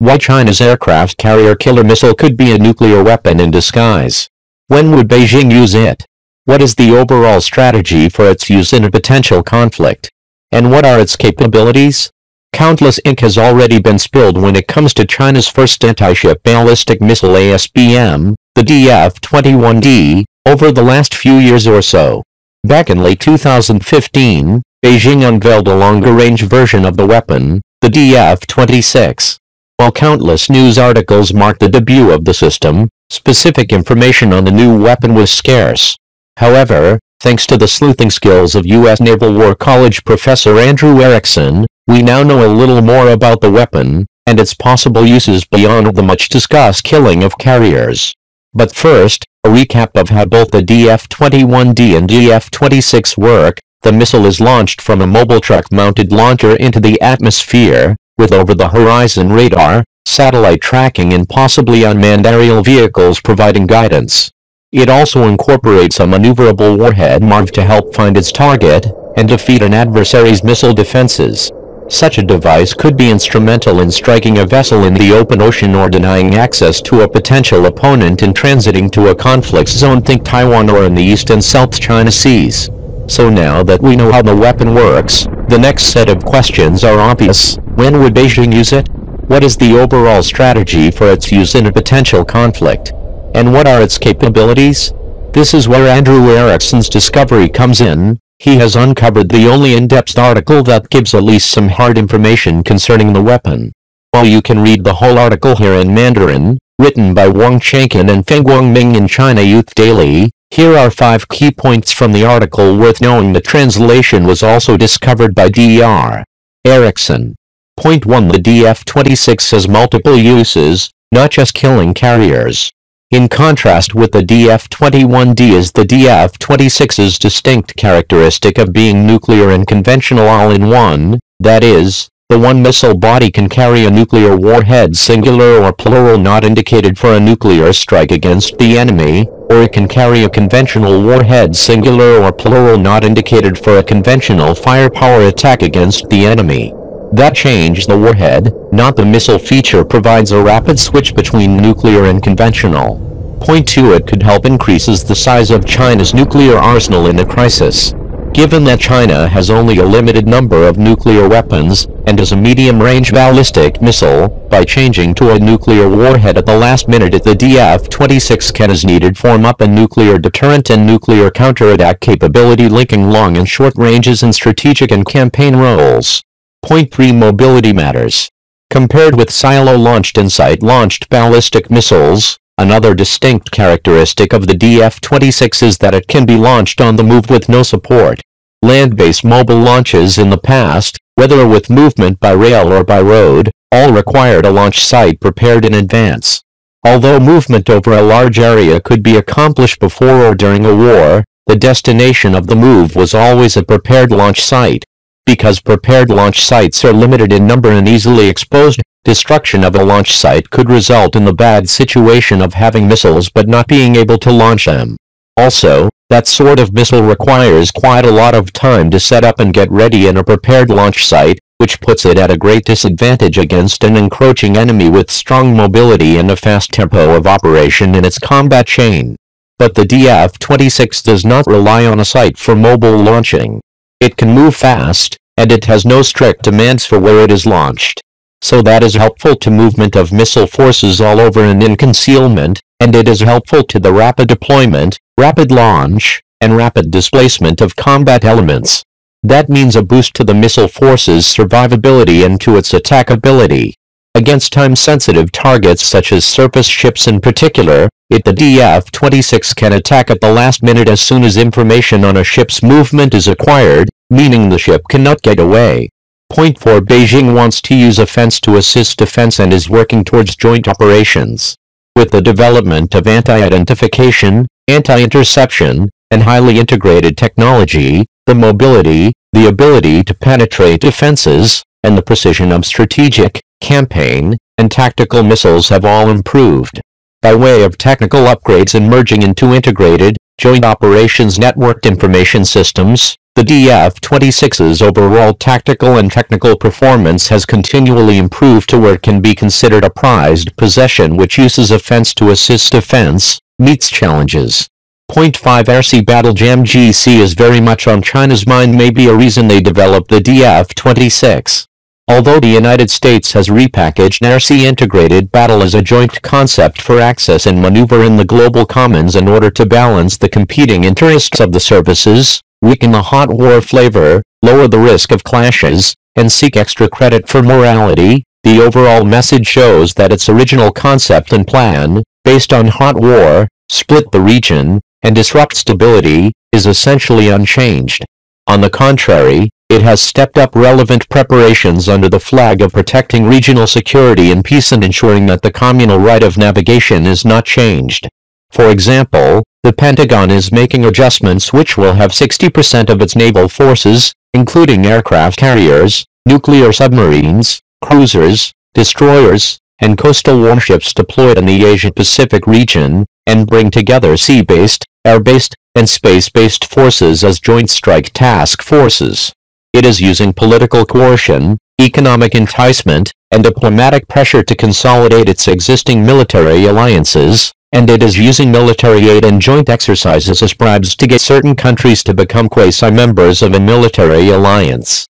Why China's aircraft carrier killer missile could be a nuclear weapon in disguise. When would Beijing use it? What is the overall strategy for its use in a potential conflict? And what are its capabilities? Countless ink has already been spilled when it comes to China's first anti-ship ballistic missile ASBM, the DF-21D, over the last few years or so. Back in late 2015, Beijing unveiled a longer-range version of the weapon, the DF-26. While countless news articles marked the debut of the system, specific information on the new weapon was scarce. However, thanks to the sleuthing skills of U.S. Naval War College professor Andrew Erickson, we now know a little more about the weapon, and its possible uses beyond the much-discussed killing of carriers. But first, a recap of how both the DF-21D and DF-26 work. The missile is launched from a mobile truck-mounted launcher into the atmosphere, with over-the-horizon radar, satellite tracking and possibly unmanned aerial vehicles providing guidance. It also incorporates a maneuverable warhead MARV to help find its target, and defeat an adversary's missile defenses. Such a device could be instrumental in striking a vessel in the open ocean or denying access to a potential opponent in transiting to a conflict zone, think Taiwan or in the East and South China Seas. So now that we know how the weapon works, the next set of questions are obvious. When would Beijing use it? What is the overall strategy for its use in a potential conflict? And what are its capabilities? This is where Andrew Erickson's discovery comes in. He has uncovered the only in-depth article that gives at least some hard information concerning the weapon. While you can read the whole article here in Mandarin, written by Wang Changqin and Feng Guangming in China Youth Daily, here are 5 key points from the article worth knowing. The translation was also discovered by Dr. Erickson. Point 1. The DF-26 has multiple uses, not just killing carriers. In contrast with the DF-21D is the DF-26's distinct characteristic of being nuclear and conventional all-in-one, that is, the one missile body can carry a nuclear warhead singular or plural not indicated for a nuclear strike against the enemy, or it can carry a conventional warhead singular or plural not indicated for a conventional firepower attack against the enemy. That change the warhead, not the missile feature provides a rapid switch between nuclear and conventional. Point 2. It could help increases the size of China's nuclear arsenal in a crisis. Given that China has only a limited number of nuclear weapons, and is a medium-range ballistic missile, by changing to a nuclear warhead at the last minute the DF-26 can as needed form up a nuclear deterrent and nuclear counterattack capability linking long and short ranges in strategic and campaign roles. Point 3. Mobility matters. Compared with silo-launched and site-launched ballistic missiles, another distinct characteristic of the DF-26 is that it can be launched on the move with no support. Land-based mobile launches in the past, whether with movement by rail or by road, all required a launch site prepared in advance. Although movement over a large area could be accomplished before or during a war, the destination of the move was always a prepared launch site. Because prepared launch sites are limited in number and easily exposed, destruction of a launch site could result in the bad situation of having missiles but not being able to launch them. Also, that sort of missile requires quite a lot of time to set up and get ready in a prepared launch site, which puts it at a great disadvantage against an encroaching enemy with strong mobility and a fast tempo of operation in its combat chain. But the DF-26 does not rely on a site for mobile launching. It can move fast, and it has no strict demands for where it is launched. So that is helpful to movement of missile forces all over and in concealment, and it is helpful to the rapid deployment, rapid launch, and rapid displacement of combat elements. That means a boost to the missile force's survivability and to its attackability. Against time-sensitive targets such as surface ships in particular, the DF-26 can attack at the last minute as soon as information on a ship's movement is acquired, meaning the ship cannot get away. Point 4. Beijing wants to use offense to assist defense and is working towards joint operations. With the development of anti-identification, anti-interception, and highly integrated technology, the mobility, the ability to penetrate defenses, and the precision of strategic, campaign, and tactical missiles have all improved. By way of technical upgrades and merging into integrated, joint operations networked information systems, The DF-26's overall tactical and technical performance has continually improved to where it can be considered a prized possession which uses offense to assist defense, meets challenges. Point 5 RC Battle Jam GC is very much on China's mind, may be a reason they developed the DF-26. Although the United States has repackaged RC Integrated Battle as a joint concept for access and maneuver in the global commons in order to balance the competing interests of the services, weaken the hot war flavor, lower the risk of clashes, and seek extra credit for morality, the overall message shows that its original concept and plan, based on hot war, split the region, and disrupt stability, is essentially unchanged. On the contrary, it has stepped up relevant preparations under the flag of protecting regional security and peace and ensuring that the communal right of navigation is not changed. For example, the Pentagon is making adjustments which will have 60% of its naval forces, including aircraft carriers, nuclear submarines, cruisers, destroyers, and coastal warships deployed in the Asia-Pacific region, and bring together sea-based, air-based, and space-based forces as joint strike task forces. It is using political coercion, economic enticement, and diplomatic pressure to consolidate its existing military alliances, and it is using military aid and joint exercises as bribes to get certain countries to become quasi-members of a military alliance.